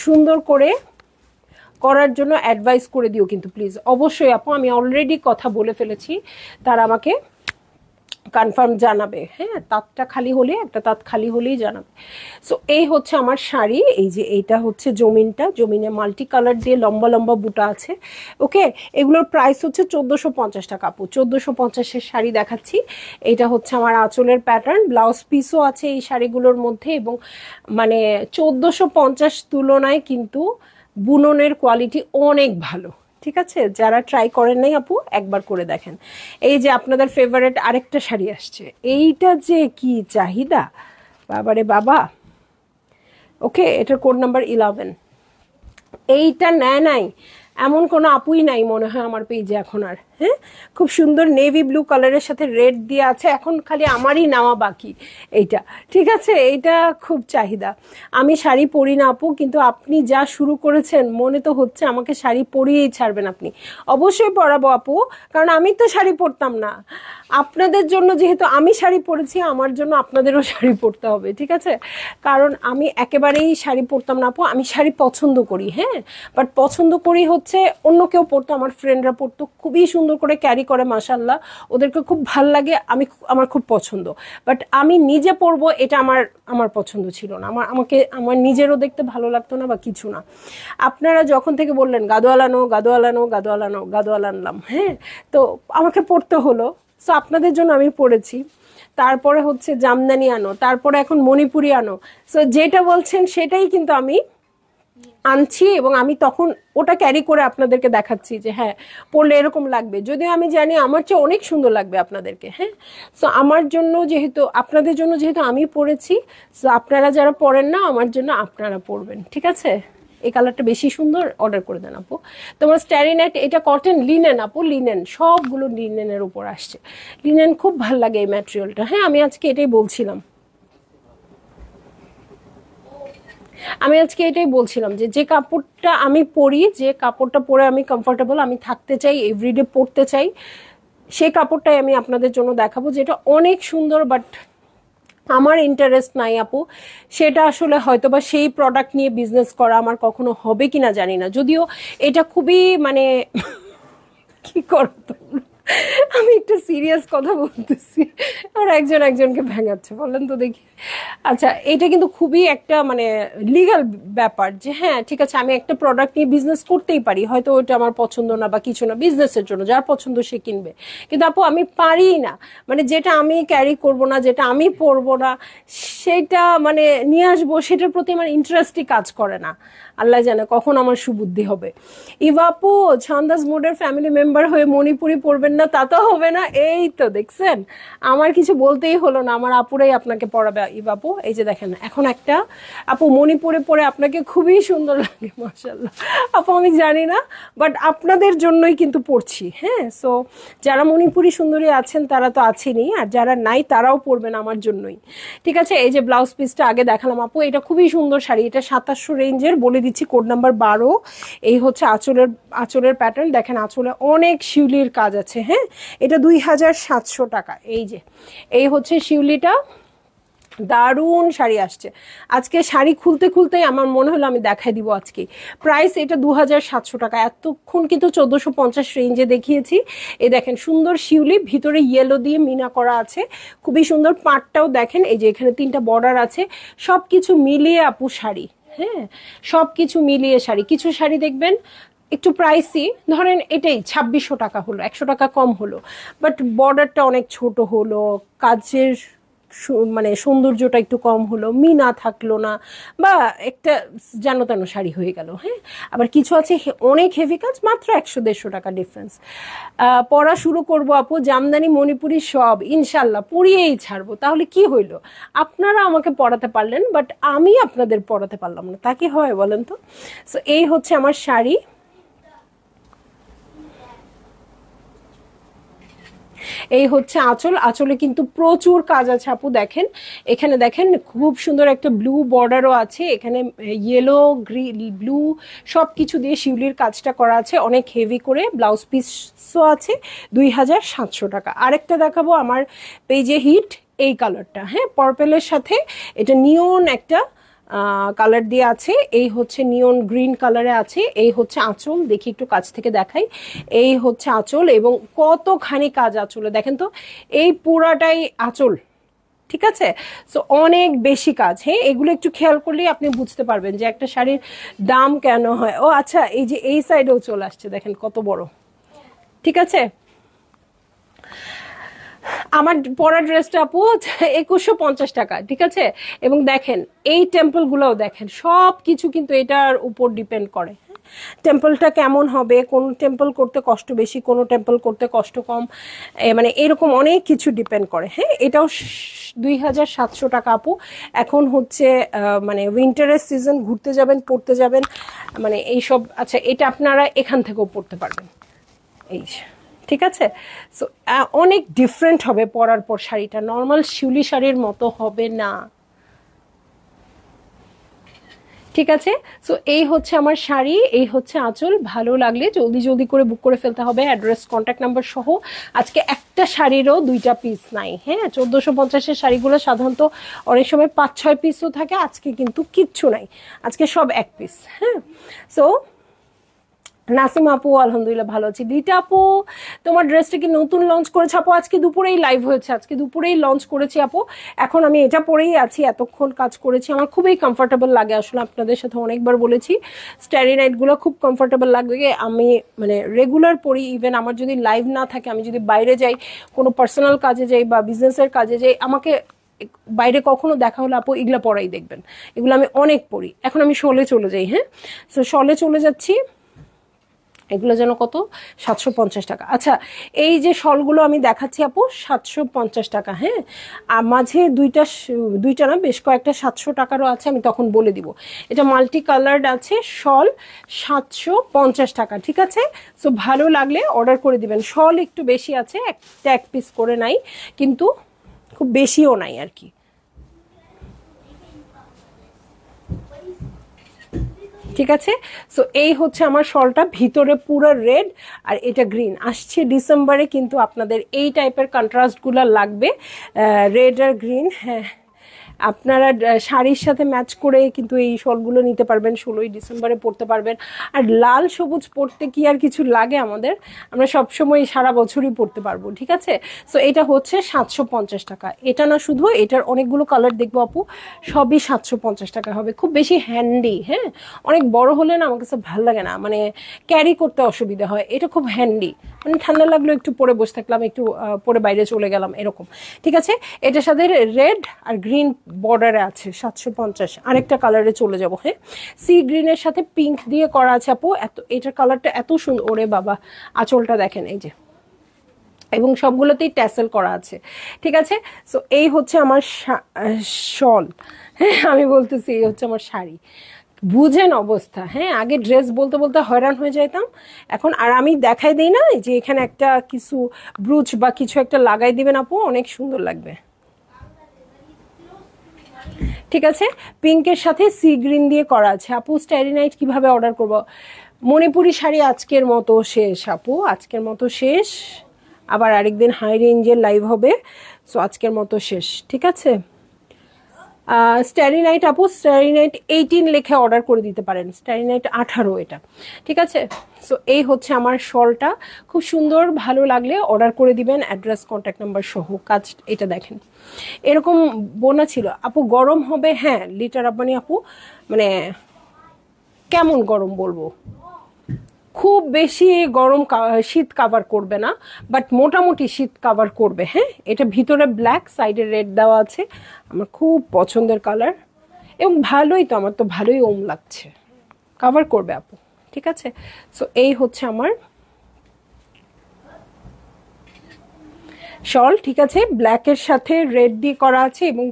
সুন্দর করে করার জন্য অ্যাডভাইস করে দিও কিন্তু প্লিজ, অবশ্যই আপু। আমি অলরেডি কথা বলে ফেলেছি, তারা আমাকে কনফার্ম জানাবে। হ্যাঁ, তাঁতটা খালি হলে, একটা তাঁত খালি হলেই জানাবে। সো এই হচ্ছে আমার শাড়ি, এই যে এইটা হচ্ছে জমিনটা, জমিনে মাল্টি কালার দিয়ে লম্বা লম্বা বুটা আছে। ওকে, এগুলোর প্রাইস হচ্ছে 1450 টাকা আপু, 1450-এর শাড়ি দেখাচ্ছি। এইটা হচ্ছে আমার আঁচলের প্যাটার্ন, ব্লাউজ পিসও আছে এই শাড়িগুলোর মধ্যে, এবং মানে 1450 তুলনায় কিন্তু বুননের কোয়ালিটি অনেক ভালো, ঠিক আছে? যারা ট্রাই করেন নাই আপু, একবার করে দেখেন। এই যে আপনাদের ফেভারিট আরেকটা শাড়ি আসছে, এইটা যে কি চাহিদা, বাবারে বাবা। ওকে, এটার কোড নাম্বার 11। এইটা নেয় নাই এমন কোনো আপুই নাই মনে হয় আমার পেজে এখন আর। হ্যাঁ, খুব সুন্দর নেভি ব্লু কালারের সাথে রেড দিয়ে আছে, এখন খালি আমারই নেওয়া বাকি এইটা, ঠিক আছে? এইটা খুব চাহিদা। আমি শাড়ি পরি না আপু, কিন্তু আপনি যা শুরু করেছেন মনে তো হচ্ছে আমাকে শাড়ি পরিয়েই ছাড়বেন আপনি। অবশ্যই পরাবো আপু, কারণ আমি তো শাড়ি পরতাম না। আপনাদের জন্য যেহেতু আমি শাড়ি পরেছি, আমার জন্য আপনাদেরও শাড়ি পরতে হবে, ঠিক আছে? কারণ আমি একেবারেই শাড়ি পরতাম না আপু, আমি শাড়ি পছন্দ করি। হ্যাঁ, বাট পছন্দ করি হচ্ছে অন্য কেউ পরতো, আমার ফ্রেন্ডরা পরতো, খুবই সুন্দর করে ক্যারি করে, মাশাল্লাহ, ওদেরকে খুব ভাল লাগে, আমার খুব পছন্দ। বাট আমি নিজে পরবো এটা আমার পছন্দ ছিল না, আমার নিজেরও দেখতে ভালো লাগতো না বা কিছু না। আপনারা যখন থেকে বললেন গাদোয়াল আনো গাদোয়াল আনো গাদোয়াল আনো, গাদোয়াল আনলাম। হ্যাঁ, তো আমাকে পড়তে হলো। সো আপনাদের জন্য আমি পড়েছি। তারপরে হচ্ছে জামদানি আনো, তারপরে এখন মণিপুরি আনো। সো যেটা বলছেন সেটাই কিন্তু আমি আনছি, এবং আমি তখন ওটা ক্যারি করে আপনাদেরকে দেখাচ্ছি যে হ্যাঁ, পরলে এরকম লাগবে, যদিও আমি জানি আমার চেয়ে অনেক সুন্দর লাগবে আপনাদেরকে। হ্যাঁ, সো আমার জন্য যেহেতু, আপনাদের জন্য যেহেতু আমি পরেছি, সো আপনারা যারা পরেন না আমার জন্য আপনারা পরবেন, ঠিক আছে? এই কালারটা বেশি সুন্দর, অর্ডার করে দেন আপু। তোমার স্ট্যারিনেট, এটা কটন, লিনেন আপু, লিনেন, সবগুলো লিনেনের উপর আসছে। লিনেন খুব ভাল লাগে এই ম্যাটেরিয়ালটা। হ্যাঁ, আমি আজকে এটাই বলছিলাম যে কাপড়টা আমি পরি, যে কাপড়টা পরে আমি কমফোর্টেবল, আমি থাকতে চাই, এভরিডে পরতে চাই, সেই কাপড়টাই আমি আপনাদের জন্য দেখাবো, যেটা অনেক সুন্দর। বাট আমার ইন্টারেস্ট নাই আপু, সেটা আসলে হয়তোবা সেই প্রোডাক্ট নিয়ে বিজনেস করা আমার কখনো হবে কিনা জানি না। যদিও এটা খুবই মানে কি করতো, আমি একটু সিরিয়াস কথা বলতেছি আর একজনকে ভেঙাচ্ছে, বলেন তো দেখি। আচ্ছা, এটা কিন্তু খুবই একটা মানে লিগ্যাল ব্যাপার যে হ্যাঁ ঠিক আছে, আমি একটা প্রোডাক্ট নিয়ে বিজনেস করতেই পারি, হয়তো ওইটা আমার পছন্দ না বা কিছু না, বিজনেসের জন্য যার পছন্দ সে কিনবে, কিন্তু আপু আমি পারি না, মানে যেটা আমি ক্যারি করব না, যেটা আমি পরবো না, সেটা মানে নিয়ে আসবো, সেটার প্রতি আমার ইন্টারেস্টই কাজ করে না। আল্লাহ জানে কখন আমার সুবুদ্ধি হবে। ইভাপু, ছন্দাস মোডের ফ্যামিলি মেম্বার হয়ে মণিপুরি পড়বেন না তা তো হবে না। এই তো দেখছেন, আমার কিছু বলতেই হলো না, আমার আপুরাই আপনাকে পড়াবে। ইভাপু, এই যে দেখেন, এখন একটা আপু মণিপুরে পরে আপনাকে খুবই সুন্দর লাগে, মাশাআল্লাহ। আপু আমি জানি না, বাট আপনাদের জন্যই কিন্তু পড়ছি। হ্যাঁ, সো যারা মণিপুরি সুন্দরী আছেন তারা তো আছেনই, আর যারা নাই তারাও পড়বেন আমার জন্যই, ঠিক আছে? এই যে ব্লাউজ পিসটা আগে দেখালাম আপু, এটা খুবই সুন্দর শাড়ি, এটা 2700 রেঞ্জের, বলে দিচ্ছি কোড নাম্বার 12। এই হচ্ছে আঁচলের প্যাটার্ন, দেখেন আঁচলে অনেক শিউলির কাজ আছে। হ্যাঁ, এটা 2700 টাকা। এই যে এই হচ্ছে শিউলিটা, দারুণ শাড়ি আসছে আজকে। শাড়ি খুলতে খুলতেই আমার মনে হলো আমি দেখাই দিব আজকে। প্রাইস এটা 2700 টাকা। এতক্ষণ কিন্তু 1450 রেঞ্জে দেখিয়েছি। এই দেখেন সুন্দর শিউলি, ভিতরে ইয়েলো দিয়ে মিনা করা আছে, খুবই সুন্দর। পাটটাও দেখেন, এই যে এখানে 3টা বর্ডার আছে। সবকিছু মিলিয়ে আপু শাড়ি, হ্যাঁ সবকিছু মিলিয়ে শাড়ি। কিছু শাড়ি দেখবেন একটু প্রাইসি, ধরেন এটাই 2600 টাকা হলো, 100 টাকা কম হলো, বাট বর্ডারটা অনেক ছোট হলো, কাজের মানে সৌন্দর্যটা একটু কম হলো, মিনা থাকলো না, বা একটা যেন তেন শাড়ি হয়ে গেল। হ্যাঁ, আবার কিছু আছে অনেক হেভি কাজ, মাত্র 100-150 টাকা ডিফারেন্স। পড়া শুরু করব আপু, জামদানি মণিপুরি সব ইনশাল্লাহ পড়িয়েই ছাড়বো। তাহলে কি হইলো, আপনারা আমাকে পড়াতে পারলেন বাট আমি আপনাদের পড়াতে পারলাম না, তা কি হয় বলেন তো? সো এই হচ্ছে আমার শাড়ি। এই হচ্ছে আঁচল। আঁচলে কিন্তু প্রচুর কাজ আছে আপু, দেখেন এখানে দেখেন খুব সুন্দর একটা ব্লু বর্ডারও আছে, এখানে ইয়েলো গ্রিন ব্লু সব কিছু দিয়ে শিউলির কাজটা করা আছে, অনেক হেভি করে। ব্লাউজ পিসও আছে, 2700 টাকা। আরেকটা দেখাবো আমার পেজে হিট, এই কালারটা, হ্যাঁ পার্পেলের সাথে এটা নিয়ন একটা কালার দিয়ে আছে। এই হচ্ছে নিয়ন গ্রিন কালারে আছে। এই হচ্ছে আঁচল, দেখি একটু কাছ থেকে দেখাই। এই হচ্ছে আঁচল, এবং কতখানি কাজ আঁচলে দেখেন তো, এই পুরাটাই আঁচল, ঠিক আছে? সো অনেক বেশি কাজ। হ্যাঁ, এগুলো একটু খেয়াল করলেই আপনি বুঝতে পারবেন যে একটা শাড়ির দাম কেন হয়। ও আচ্ছা, এই যে এই সাইডেও চলে আসছে, দেখেন কত বড়, ঠিক আছে? আমার পরা ড্রেসটা আপু 2150 টাকা, ঠিক আছে? এবং দেখেন এই টেম্পল গুলোও দেখেন, সব কিছু কিন্তু এটার উপর ডিপেন্ড করে। টেম্পলটা কেমন হবে, কোন টেম্পল করতে কষ্ট বেশি, কোন টেম্পল করতে কষ্ট কম, মানে এরকম অনেক কিছু ডিপেন্ড করে। হ্যাঁ, এটাও 2700 টাকা আপু। এখন হচ্ছে মানে উইন্টারের সিজন, ঘুরতে যাবেন, পড়তে যাবেন, মানে এইসব। আচ্ছা, এটা আপনারা এখান থেকেও পড়তে পারবেন, এই ঠিক আছে? সো অনেক ডিফারেন্ট হবে পরার পর শাড়িটা, নর্মাল শিউলি শাড়ির মতো হবে না, ঠিক আছে? সো এই হচ্ছে আমার শাড়ি, এই হচ্ছে আঁচল। ভালো লাগলে জলদি জলদি করে বুক করে ফেলতে হবে, অ্যাড্রেস কন্ট্যাক্ট নাম্বার সহ। আজকে একটা শাড়িরও 2টা পিস নাই। হ্যাঁ, 1450-এর শাড়িগুলো সাধারণত অনেক সময় 5-6 পিসও থাকে, আজকে কিন্তু কিচ্ছু নাই, আজকে সব 1 পিস। হ্যাঁ, সো নাসিম আপু আলহামদুলিল্লাহ ভালো আছি। রিটা আপু, তোমার ড্রেসটা কি নতুন লঞ্চ করেছে? আপু আজকে দুপুরেই লাইভ হয়েছে, আজকে দুপুরেই লঞ্চ করেছি আপু। এখন আমি এটা পরেই আছি, এতক্ষণ কাজ করেছি, আমার খুবই কমফোর্টেবল লাগে। আসলে আপনাদের সাথে অনেকবার বলেছি, স্টারি নাইটগুলো খুব কমফোর্টেবল লাগে। আমি মানে রেগুলার পরি, ইভেন আমার যদি লাইভ না থাকে, আমি যদি বাইরে যাই, কোনো পার্সোনাল কাজে যাই বা বিজনেসের কাজে যাই, আমাকে বাইরে কখনো দেখা হলে আপু এগুলো পরাই দেখবেন, এগুলো আমি অনেক পরি। এখন আমি শলে চলে যাই। হ্যাঁ, সো শলে চলে যাচ্ছি। এগুলো যেন কত, 750 টাকা। আচ্ছা, এই যে শলগুলো আমি দেখাচ্ছি আপু 750 টাকা। হ্যাঁ, আর মাঝে দুইটা না, বেশ কয়েকটা 700 টাকারও আছে, আমি তখন বলে দিব। এটা মাল্টি কালার্ড আছে শল, 750 টাকা, ঠিক আছে? সো ভালো লাগলে অর্ডার করে দিবেন। শল একটু বেশি আছে, একটা 1 পিস করে নাই, কিন্তু খুব বেশিও নাই আর কি, ঠিক আছে? সো এই হচ্ছে আমার শলটা, ভিতরে পুরো রেড আর এটা গ্রিন। আসছে ডিসেম্বরে, কিন্তু আপনাদের এই টাইপের কন্ট্রাস্টগুলো লাগবে, রেড আর গ্রিন। হ্যাঁ, আপনারা শাড়ির সাথে ম্যাচ করে কিন্তু এই শলগুলো নিতে পারবেন, 16ই ডিসেম্বরে পরতে পারবেন। আর লাল সবুজ পরতে কি আর কিছু লাগে আমাদের, আমরা সবসময় সারা বছরই পরতে পারবো, ঠিক আছে? সো এটা হচ্ছে 750 টাকা। এটা না শুধু, এটার অনেকগুলো কালার দেখবো আপু, সবই 750 টাকা হবে। খুব বেশি হ্যান্ডি, হ্যাঁ অনেক বড় হলে না আমার কাছে ভালো লাগে না, মানে ক্যারি করতে অসুবিধা হয়। এটা খুব হ্যান্ডি, মানে ঠান্ডা লাগলো একটু পরে বসে থাকলাম, একটু পরে বাইরে চলে গেলাম, এরকম, ঠিক আছে? এটার সাথে রেড আর গ্রিন বর্ডারে আছে, 750। আরেকটা কালারে চলে যাব। হ্যাঁ, সি গ্রিনের সাথে পিঙ্ক দিয়ে করা আছে আপু, এত এটার কালারটা এত সুন্দর। ওরে বাবা, আঁচলটা দেখেন, এই যে, এবং সবগুলোতেই ট্যাসেল করা আছে, ঠিক আছে? সো এই হচ্ছে আমার শল। হ্যাঁ, আমি বলতেছি এই হচ্ছে আমার শাড়ি, বুঝেন অবস্থা। হ্যাঁ, আগে ড্রেস বলতে বলতে হয়রান হয়ে যাইতাম, এখন আর আমি দেখাই দিই না যে এখানে একটা কিছু ব্রুচ বা কিছু একটা লাগাই দিবেন আপু, অনেক সুন্দর লাগবে, ঠিক আছে? পিঙ্কের সাথে সি গ্রিন দিয়ে করা আছে আপু। স্টারি নাইট কিভাবে অর্ডার করব? মণিপুরি শাড়ি আজকের মতো শেষ আপু, আজকের মতো শেষ। আবার আরেকদিন হাই রেঞ্জের লাইভ হবে, সো আজকের মতো শেষ, ঠিক আছে? স্টারি নাইট আপু, স্টারি নাইট 18 লিখে অর্ডার করে দিতে পারেন, স্টারি নাইট 18 এটা, ঠিক আছে। সো এই হচ্ছে আমার শলটা, খুব সুন্দর, ভালো লাগলে অর্ডার করে দিবেন, অ্যাড্রেস কন্ট্যাক্ট নাম্বার সহ। কাজ এটা দেখেন, এরকম বোনা ছিল আপু, গরম হবে, হ্যাঁ লিটার আব্বানি আপু, মানে কেমন গরম বলবো, খুব বেশি গরম শীত কাভার করবে না, বাট মোটামুটি শীত কাভার করবে। হ্যাঁ, এটা ভিতরে ব্ল্যাক, সাইডে রেড দেওয়া আছে, আমার খুব পছন্দের কালার, এবং ভালোই তো, আমার তো ভালোই ওম লাগছে, কাভার করবে আপু, ঠিক আছে। সো এই হচ্ছে আমার শল, ঠিক আছে, ব্ল্যাকের সাথে রেড দিয়ে করা আছে, এবং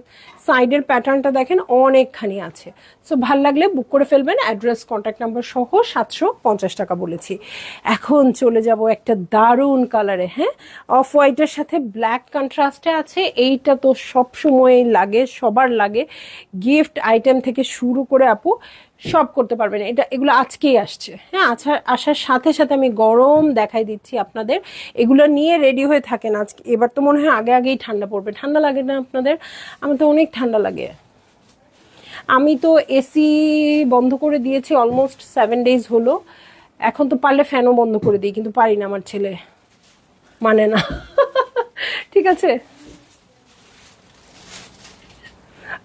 সাইডের প্যাটার্নটা দেখেন অনেকখানি আছে। সো ভাল লাগলে বুক করে ফেলবেন, অ্যাড্রেস কন্ট্যাক্ট নাম্বার সহ, 750 টাকা বলেছি। এখন চলে যাব একটা দারুণ কালারে, হ্যাঁ, অফ হোয়াইটের সাথে ব্ল্যাক কন্ট্রাস্টে আছে, এইটা তো সব সময় লাগে, সবার লাগে, গিফট আইটেম থেকে শুরু করে আপু সব করতে পারবেন। এগুলো আজকেই আসছে, হ্যাঁ, আসার সাথে সাথে আমি গরম দেখাই দিচ্ছি আপনাদের, এগুলো নিয়ে রেডি হয়ে থাকেন। আজকে এবার তো মনে হয় আগে আগেই ঠান্ডা পড়বে, ঠান্ডা লাগে না আপনাদের? আমার তো অনেক ঠান্ডা লাগে, আমি তো এসি বন্ধ করে দিয়েছি অলমোস্ট 7 ডেজ হলো, এখন তো পারলে ফ্যানও বন্ধ করে দিই, কিন্তু পারি না, আমার ছেলে মানে না। ঠিক আছে,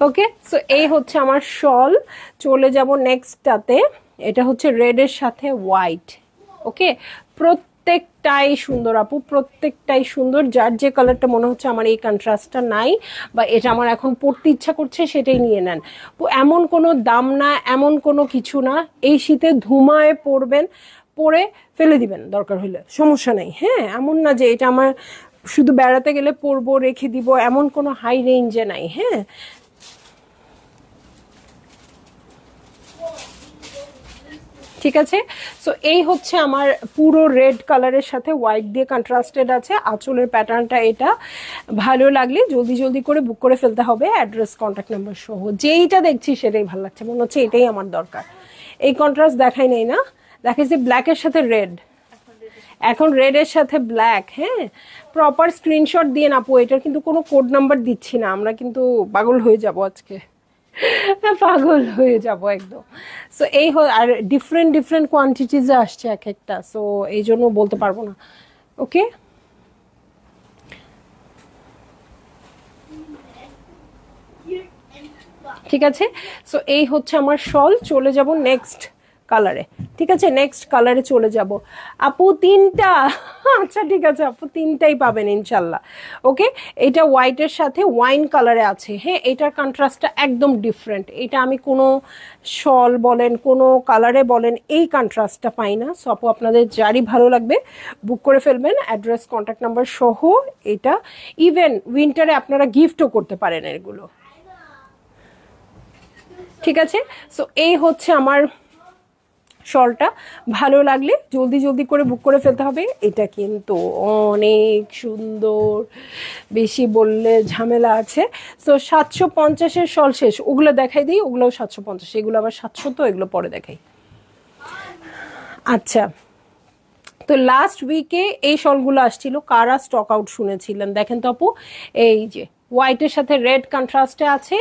ওকে। সো এই হচ্ছে আমার শল, চলে যাব নেক্সটটাতে, এটা হচ্ছে রেডের সাথে হোয়াইট, ওকে। প্রত্যেকটাই সুন্দর আপু, প্রত্যেকটাই সুন্দর, যার যে কালারটা মনে হচ্ছে আমার এই কন্ট্রাস্টটা নাই, বা এটা আমার এখন পড়তে ইচ্ছা করছে, সেটাই নিয়ে নেন। এমন কোনো দাম না, এমন কোনো কিছু না, এই শীতে ধুমায় পরবেন, পরে ফেলে দিবেন দরকার হলে, সমস্যা নেই। হ্যাঁ, এমন না যে এটা আমার শুধু বেড়াতে গেলে পরবো, রেখে দিব, এমন কোনো হাই রেঞ্জে নাই। হ্যাঁ, ঠিক আছে। সো এই হচ্ছে আমার পুরো রেড কালারের সাথে হোয়াইট দিয়ে কন্ট্রাস্টেড আছে, আঁচলের প্যাটার্নটা এটা, ভালো লাগলে জলদি জলদি করে বুক করে ফেলতে হবে, অ্যাড্রেস কন্ট্যাক্ট নাম্বার সহ। যেইটা দেখছি সেটাই ভালো লাগছে, মনে হচ্ছে এটাই আমার দরকার। এই কন্ট্রাস্ট দেখাই নেই না, দেখাইছে ব্ল্যাকের সাথে রেড, এখন রেডের সাথে ব্ল্যাক। হ্যাঁ, প্রপার স্ক্রিনশট দিয়ে না আপু, এটার কিন্তু কোনো কোড নাম্বার দিচ্ছি না, আমরা কিন্তু পাগল হয়ে যাব আজকে, পাগল হয়ে যাব একদম। সো এই আর ডিফারেন্ট ডিফারেন্ট কোয়ান্টিটিজে আসছে এক একটা, সো এই জন্য বলতে পারবো না, ওকে। ঠিক আছে, সো এই হচ্ছে আমার শল, চলে যাব নেক্সট কালারে, ঠিক আছে, নেক্সট কালারে চলে যাব আপু, 3টা। আচ্ছা ঠিক আছে আপু, 3টাই পাবেন ইনশাল্লাহ, ওকে। এটা হোয়াইটের সাথে ওয়াইন কালারে আছে, হ্যাঁ, এটার কন্ট্রাস্টটা একদম ডিফারেন্ট, এটা আমি কোনো শল বলেন, কোনো কালারে বলেন, এই কন্ট্রাস্টটা পাই না। সো আপু আপনাদের যারই ভালো লাগবে বুক করে ফেলবেন, অ্যাড্রেস কন্ট্যাক্ট নাম্বার সহ। এটা ইভেন উইন্টারে আপনারা গিফটও করতে পারেন এগুলো, ঠিক আছে। সো এই হচ্ছে আমার শলটা, ভালো লাগলে জলদি জলদি করে বুক করে ফেলতে হবে, এটা কিন্তু অনেক সুন্দর, বেশি বললে ঝামেলা আছে। সো 750-এর শল শেষ, ওগুলো দেখাই দিই, ওগুলোও 750, এগুলো আবার 700, তো এগুলো পরে দেখাই। আচ্ছা, তো লাস্ট উইকে এই শলগুলো আসছিল, কারা স্টক আউট শুনেছিলেন দেখেন তো আপু, এই যে হোয়াইটের সাথে রেড কন্ট্রাস্টে আছে,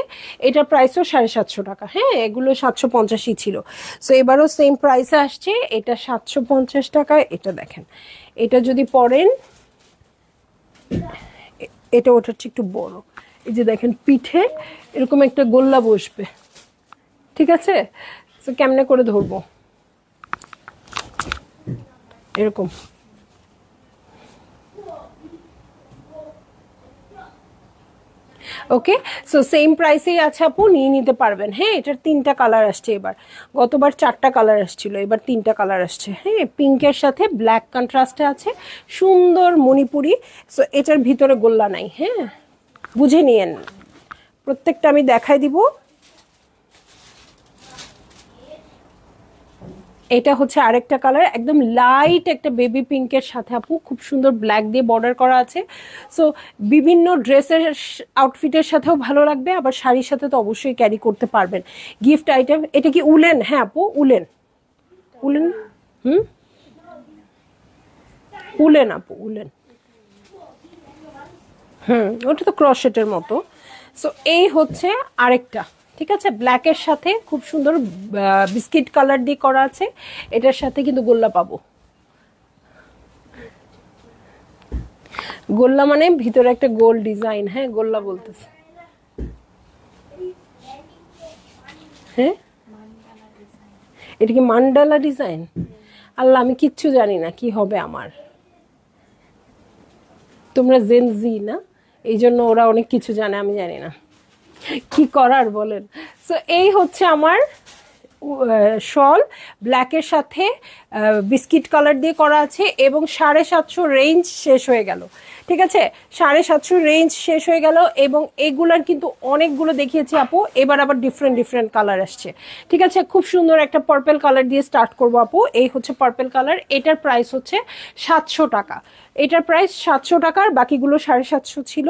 এটার প্রাইসও 750 টাকা। হ্যাঁ, এগুলো 750ই ছিল, সো এবারও সেম প্রাইসে আসছে, এটা 750 টাকা। এটা দেখেন, এটা যদি পরেন, এটা ওটার চেয়ে একটু বড়, এই যে দেখেন পিঠে এরকম একটা গোল্লা বসবে, ঠিক আছে। তো কেমনে করে ধরবো, এরকম, ওকে। সো সেম প্রাইসেই আছে আপু, নিয়ে নিতে পারবেন। হ্যাঁ, এটার 3টা কালার আসছে এবার, গতবার 4টা কালার আসছিল, এবার 3টা কালার আসছে। হ্যাঁ, পিঙ্কের সাথে ব্ল্যাক কন্ট্রাস্টে আছে, সুন্দর মণিপুরি। সো এটার ভিতরে গোল্লা নাই, হ্যাঁ, বুঝে নিয়েন, প্রত্যেকটা আমি দেখাই দিব। এটা হচ্ছে আরেকটা কালার, একদম লাইট একটা বেবি পিঙ্কের সাথে আপু খুব সুন্দর ব্ল্যাক দিয়ে বর্ডার করা আছে। সো বিভিন্ন ড্রেসের আউটফিটের সাথেও ভালো লাগবে, আবার শাড়ির সাথে তো অবশ্যই ক্যারি করতে পারবেন, গিফট আইটেম। এটা কি উলেন? হ্যাঁ আপু, উলেন, উলেন, হুম, উলেন আপু, উলেন, হুম, ওটা তো ক্রসেটের মতো। সো এই হচ্ছে আরেকটা, ঠিক আছে, ব্ল্যাকের সাথে খুব সুন্দর বিস্কিট কালার দিয়ে করা আছে, এটার সাথে কিন্তু গোল্লা পাবো। গোল্লা মানে ভিতরে একটা গোল ডিজাইন, হ্যাঁ গোল্লা বলতেছে। হ্যাঁ এটা কি মান্ডালা ডিজাইন? আল্লাহ আমি কিচ্ছু জানি না কি হবে আমার। তোমরা জেন জি না, এই জন্য ওরা অনেক কিছু জানে, আমি জানি না কি করার বলেন। সো এই হচ্ছে আমার শল, ব্ল্যাকের সাথে বিস্কিট কালার দিয়ে করা আছে এবং 750 রেঞ্জ শেষ হয়ে গেল, ঠিক আছে, 750 রেঞ্জ শেষ হয়ে গেল। এবং এগুলার কিন্তু অনেকগুলো দেখিয়েছি আপু, এবার আবার ডিফারেন্ট ডিফারেন্ট কালার আসছে, ঠিক আছে। খুব সুন্দর একটা পার্পল কালার দিয়ে স্টার্ট করবো আপু, এই হচ্ছে পার্পল কালার, এটার প্রাইস হচ্ছে 700 টাকা, এটার প্রাইস 700 টাকার, বাকিগুলো 750 ছিল।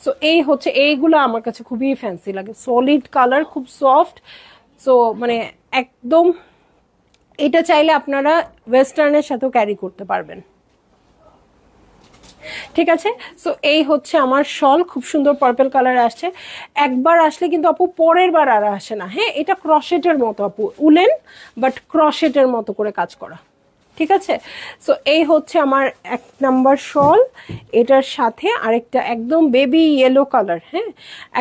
সো এই হচ্ছে, এইগুলো আমার কাছে খুবই ফ্যান্সি লাগে, সলিড কালার, খুব সফট। সো মানে একদম এটা চাইলে আপনারা ওয়েস্টার্নের সাথেও ক্যারি করতে পারবেন, ঠিক আছে। সো এই হচ্ছে আমার শল, খুব সুন্দর পার্পল কালার আসছে, একবার আসলে কিন্তু আপু পরের বার আর আসে না। হ্যাঁ এটা ক্রশেটের মতো আপু, উলেন বাট ক্রশেটের মতো করে কাজ করা, ঠিক আছে। সো এই হচ্ছে আমার 1 নাম্বার শল, এটার সাথে আরেকটা একদম বেবি ইয়েলো কালার। হ্যাঁ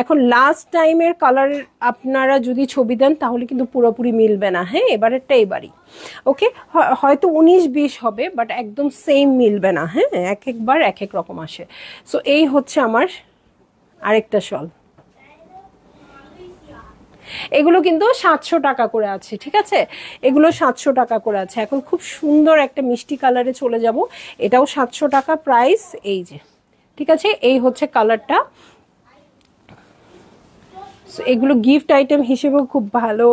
এখন লাস্ট টাইমের কালার আপনারা যদি ছবি দেন তাহলে কিন্তু পুরোপুরি মিলবে না, হ্যাঁ এবারেরটা এবারই, ওকে, হয়তো 19-20 হবে বাট একদম সেম মিলবে না, হ্যাঁ এক একবার এক এক রকম আসে। সো এই হচ্ছে আমার আরেকটা শল, এগুলো কিন্তু 700 টাকা করে আছে, ঠিক আছে, এগুলো 700 টাকা করে আছে। এখন খুব সুন্দর একটা মিষ্টি কালারে চলে যাব, এটাও 700 টাকা প্রাইস, এই যে, ঠিক আছে। এই হচ্ছে কালারটা, এগুলো গিফট আইটেম হিসেবেও খুব ভালো,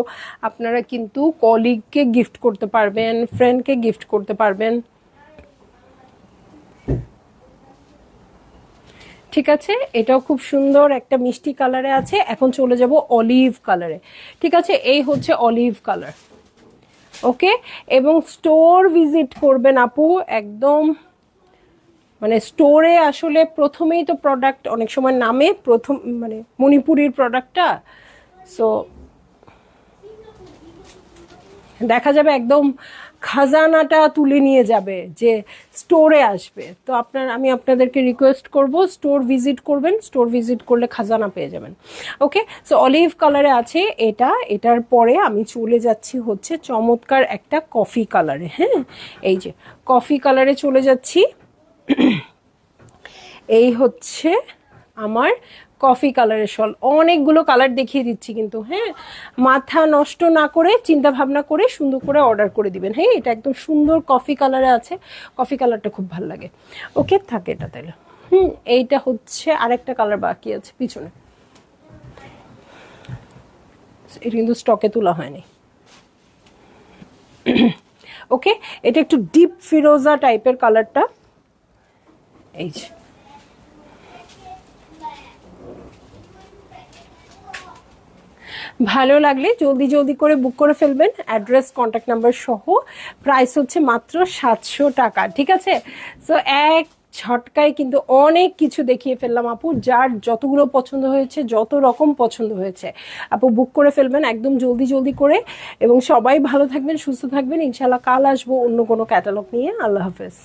আপনারা কিন্তু কলিগকে গিফট করতে পারবেন, ফ্রেন্ডকে গিফট করতে পারবেন, ঠিক আছে। এটাও খুব সুন্দর একটা মিষ্টি কালারে আছে। এখন চলে যাব অলিভ কালারে, ঠিক আছে, এই হচ্ছে অলিভ কালার, ওকে। এবং স্টোর ভিজিট করবেন আপু, একদম মানে স্টোরে আসলে প্রথমেই তো প্রোডাক্ট অনেক সময় নামে, প্রথম মানে মণিপুরির প্রোডাক্টটা, সো দেখা যাবে একদম খাজানাটা তুলে নিয়ে যাবে যে স্টোরে আসবে। তো আমি আপনাদেরকে রিকোয়েস্ট করব স্টোর ভিজিট করবেন, স্টোর ভিজিট করলে খাজানা পেয়ে যাবেন, ওকে। সো অলিভ কালারে আছে এটা, এটার পরে আমি চলে যাচ্ছি হচ্ছে চমৎকার একটা কফি কালারে, হ্যাঁ এই যে কফি কালারে চলে যাচ্ছি, এই হচ্ছে আমার কফি কালারের শল। অনেকগুলো কালার দেখিয়ে দিচ্ছি কিন্তু, হ্যাঁ মাথা নষ্ট না করে চিন্তা ভাবনা করে সুন্দর করে অর্ডার করে দিবেন। হ্যাঁ এটা একদম সুন্দর কফি কালারে আছে, কফি কালারটা খুব ভালো লাগে, ওকে থাকে এটা তাহলে। এইটা হচ্ছে আরেকটা কালার বাকি আছে পিছনে, এটা কিন্তু স্টকে তোলা হয়নি, ওকে। এটা একটু ডিপ ফিরোজা টাইপের কালারটা, এই যে ভালো লাগলে জলদি জলদি করে বুক করে ফেলবেন, অ্যাড্রেস কন্ট্যাক্ট নাম্বার সহ। প্রাইস হচ্ছে মাত্র 700 টাকা, ঠিক আছে। সো এক ঝটকায় কিন্তু অনেক কিছু দেখিয়ে ফেললাম আপু, যার যতগুলো পছন্দ হয়েছে, যত রকম পছন্দ হয়েছে আপু বুক করে ফেলবেন একদম জলদি জলদি করে। এবং সবাই ভালো থাকবেন, সুস্থ থাকবেন, ইনশাল্লাহ কাল আসবো অন্য কোনো ক্যাটালগ নিয়ে। আল্লাহ হাফেজ।